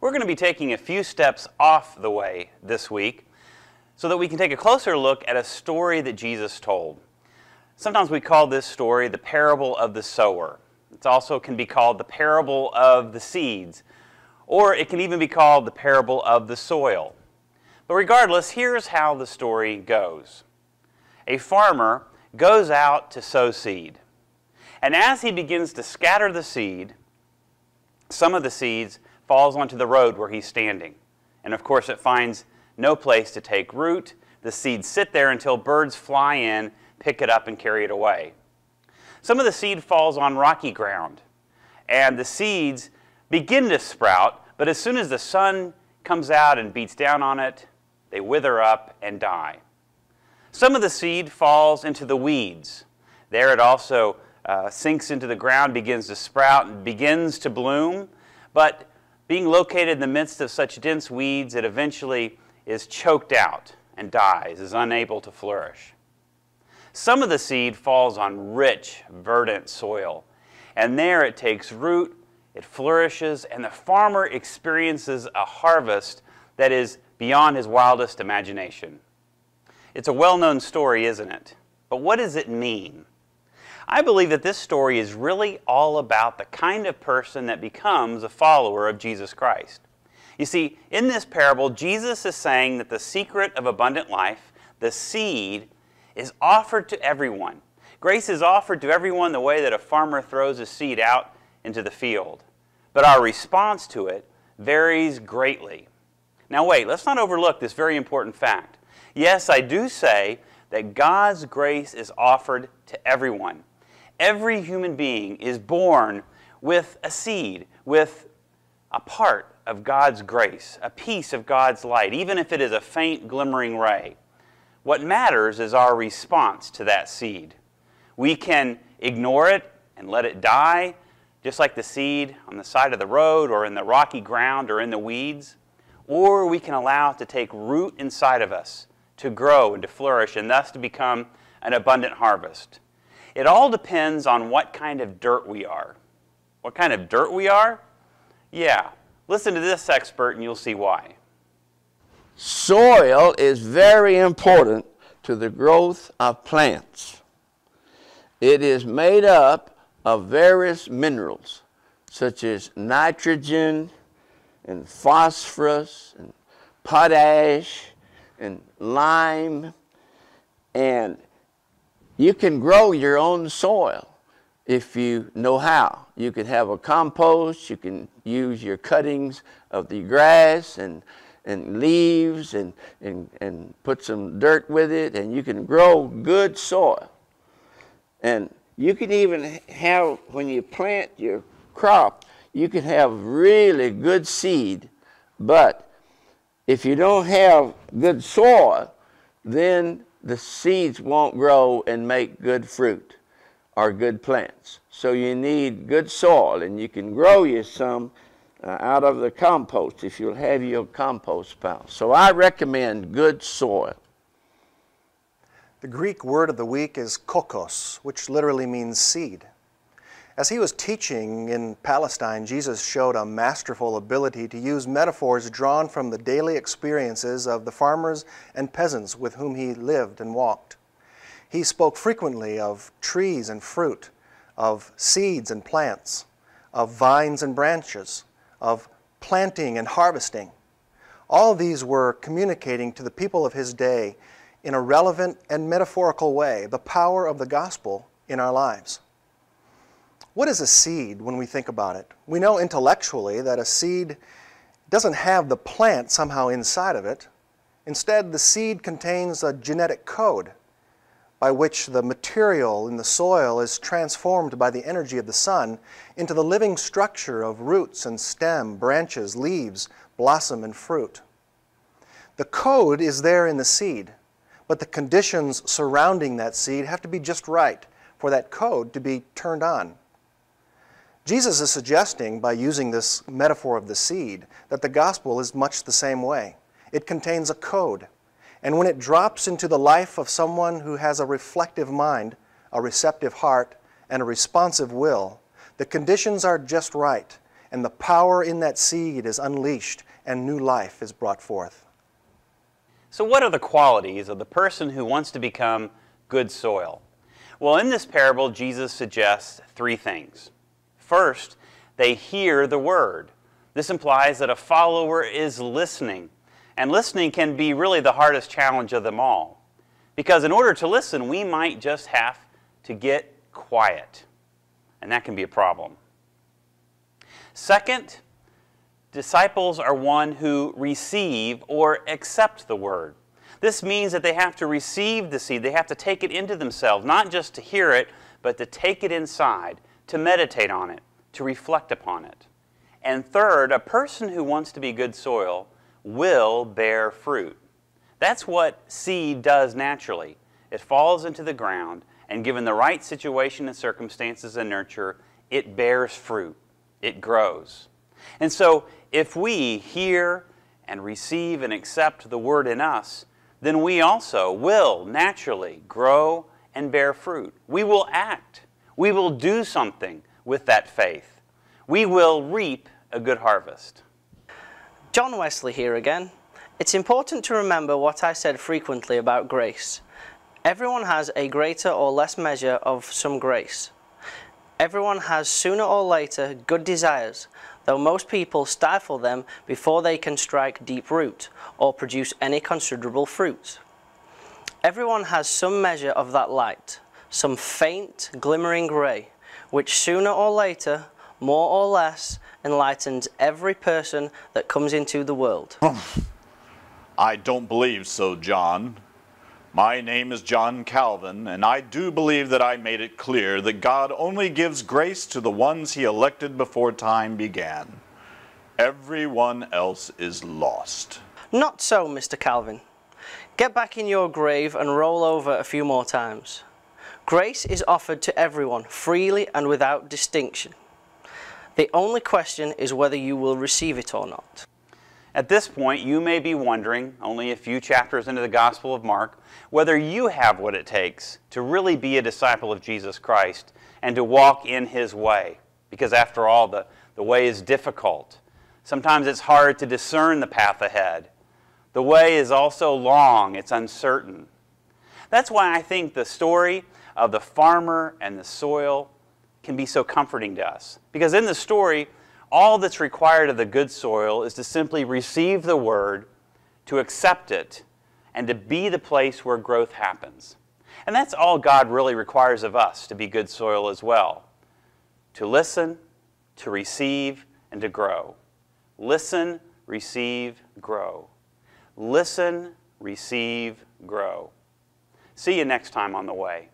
We're going to be taking a few steps off the way this week so that we can take a closer look at a story that Jesus told. Sometimes we call this story the parable of the sower. It also can be called the parable of the seeds, or it can even be called the parable of the soil. But regardless, here's how the story goes. A farmer goes out to sow seed. And as he begins to scatter the seed, some of the seeds falls onto the road where he's standing. And of course it finds no place to take root. The seeds sit there until birds fly in, pick it up, and carry it away. Some of the seed falls on rocky ground, and the seeds begin to sprout, but as soon as the sun comes out and beats down on it, they wither up and die. Some of the seed falls into the weeds. There it also sinks into the ground, begins to sprout, and begins to bloom, but being located in the midst of such dense weeds, it eventually is choked out and dies, is unable to flourish. Some of the seed falls on rich, verdant soil, and there it takes root, it flourishes, and the farmer experiences a harvest that is beyond his wildest imagination. It's a well-known story, isn't it? But what does it mean? I believe that this story is really all about the kind of person that becomes a follower of Jesus Christ. You see, in this parable, Jesus is saying that the secret of abundant life, the seed, is offered to everyone. Grace is offered to everyone the way that a farmer throws a seed out into the field. But our response to it varies greatly. Now wait, let's not overlook this very important fact. Yes, I do say that God's grace is offered to everyone. Every human being is born with a seed, with a part of God's grace, a piece of God's light, even if it is a faint glimmering ray. What matters is our response to that seed. We can ignore it and let it die, just like the seed on the side of the road or in the rocky ground or in the weeds, or we can allow it to take root inside of us, to grow and to flourish, and thus to become an abundant harvest. It all depends on what kind of dirt we are. What kind of dirt we are? Yeah, listen to this expert and you'll see why. Soil is very important to the growth of plants. It is made up of various minerals, such as nitrogen and phosphorus and potash and lime, and you can grow your own soil if you know how. You can have a compost, you can use your cuttings of the grass and leaves and put some dirt with it, and you can grow good soil. And you can even have, when you plant your crop, you can have really good seed, but if you don't have good soil, then the seeds won't grow and make good fruit or good plants. So you need good soil, and you can grow you some out of the compost if you'll have your compost pile. So I recommend good soil. The Greek word of the week is kokos, which literally means seed. As he was teaching in Palestine, Jesus showed a masterful ability to use metaphors drawn from the daily experiences of the farmers and peasants with whom he lived and walked. He spoke frequently of trees and fruit, of seeds and plants, of vines and branches, of planting and harvesting. All these were communicating to the people of his day in a relevant and metaphorical way the power of the gospel in our lives. What is a seed when we think about it? We know intellectually that a seed doesn't have the plant somehow inside of it. Instead, the seed contains a genetic code by which the material in the soil is transformed by the energy of the sun into the living structure of roots and stem, branches, leaves, blossom, and fruit. The code is there in the seed, but the conditions surrounding that seed have to be just right for that code to be turned on. Jesus is suggesting, by using this metaphor of the seed, that the gospel is much the same way. It contains a code, and when it drops into the life of someone who has a reflective mind, a receptive heart, and a responsive will, the conditions are just right, and the power in that seed is unleashed and new life is brought forth. So what are the qualities of the person who wants to become good soil? Well, in this parable, Jesus suggests three things. First, they hear the word. This implies that a follower is listening. And listening can be really the hardest challenge of them all. Because in order to listen, we might just have to get quiet. And that can be a problem. Second, disciples are one who receive or accept the word. This means that they have to receive the seed. They have to take it into themselves, not just to hear it, but to take it inside, to meditate on it, to reflect upon it. And third, a person who wants to be good soil will bear fruit. That's what seed does naturally. It falls into the ground, and given the right situation and circumstances and nurture, it bears fruit. It grows. And so, if we hear and receive and accept the word in us, then we also will naturally grow and bear fruit. We will act. We will do something with that faith. We will reap a good harvest. John Wesley here again. It's important to remember what I said frequently about grace. Everyone has a greater or less measure of some grace. Everyone has sooner or later good desires, though most people stifle them before they can strike deep root or produce any considerable fruit. Everyone has some measure of that light, some faint, glimmering ray, which sooner or later, more or less, enlightens every person that comes into the world. I don't believe so, John. My name is John Calvin, and I do believe that I made it clear that God only gives grace to the ones He elected before time began. Everyone else is lost. Not so, Mr. Calvin. Get back in your grave and roll over a few more times. Grace is offered to everyone, freely and without distinction. The only question is whether you will receive it or not. At this point, you may be wondering, only a few chapters into the Gospel of Mark, whether you have what it takes to really be a disciple of Jesus Christ and to walk in His way. Because after all, the way is difficult. Sometimes it's hard to discern the path ahead. The way is also long, it's uncertain. That's why I think the story of the farmer and the soil can be so comforting to us. Because in the story, all that's required of the good soil is to simply receive the word, to accept it, and to be the place where growth happens. And that's all God really requires of us to be good soil as well. To listen, to receive, and to grow. Listen, receive, grow. Listen, receive, grow. See you next time on The Way.